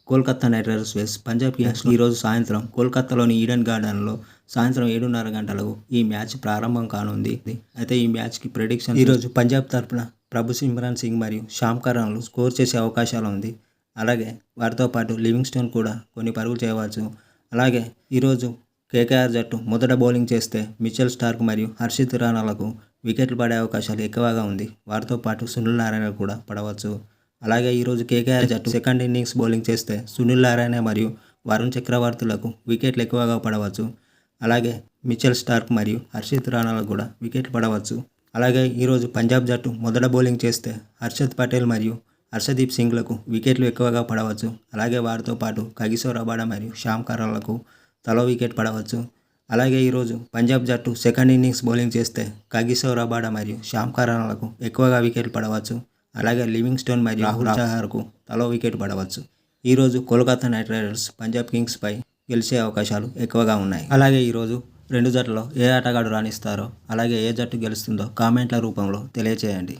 Kolkata Knight Riders vs Punjab Kings ఈరోజు సాయంత్రం కోల్కతాలోని ఈడెన్ గార్డెన్లో సాయంత్రం 7:30 గంటలకు ఈ మ్యాచ్ ప్రారంభం కానుంది. అయితే ఈ మ్యాచ్కి ప్రెడిక్షన్ ఈరోజు పంజాబ్ తరపున ప్రభు సిమ్రాన్ సింగ్ మరియు శ్యామ్ కరణ్లు స్కోర్ చేసే అవకాశాలు ఉంది. అలాగే వారితో పాటు లివింగ్స్టోన్ కూడా కొన్ని పరుగులు చేయవచ్చు. అలాగే ఈరోజు కేకేఆర్ జట్టు మొదట బౌలింగ్ చేస్తే మిచెల్ స్టార్క్ మరియు హర్షిత్ రాణాలకు వికెట్లు పడే అవకాశాలు ఎక్కువగా ఉంది. వారితో పాటు సునీల్ నారాయణ కూడా పడవచ్చు. అలాగే ఈరోజు కేకేఆర్ జట్టు సెకండ్ ఇన్నింగ్స్ బౌలింగ్ చేస్తే సునీల్ నారాయణ మరియు వరుణ్ చక్రవర్తులకు వికెట్లు ఎక్కువగా పడవచ్చు. అలాగే మిచెల్ స్టార్క్ మరియు హర్షిత్ రాణాలకు కూడా వికెట్లు పడవచ్చు. అలాగే ఈరోజు పంజాబ్ జట్టు మొదట బౌలింగ్ చేస్తే హర్షద్ పటేల్ మరియు హర్షదీప్ సింగ్లకు వికెట్లు ఎక్కువగా పడవచ్చు. అలాగే వారితో పాటు కగిసో రబాడా మరియు శ్యామ్ కరణ్లకు తలో వికెట్ పడవచ్చు. అలాగే ఈరోజు పంజాబ్ జట్టు సెకండ్ ఇన్నింగ్స్ బౌలింగ్ చేస్తే కగిసో రబాడా మరియు శ్యామ్ కరణ్లకు ఎక్కువగా వికెట్లు పడవచ్చు. అలాగే లివింగ్స్టోన్ మరియు రాహుల్ చహార్కు తలో వికెట్ పడవచ్చు. ఈరోజు కోల్కతా నైట్ రైడర్స్ పంజాబ్ కింగ్స్పై గెలిచే అవకాశాలు ఎక్కువగా ఉన్నాయి. అలాగే ఈరోజు రెండు జట్లలో ఏ ఆటగాడు రాణిస్తారో అలాగే ఏ జట్టు గెలుస్తుందో కామెంట్ల రూపంలో తెలియచేయండి.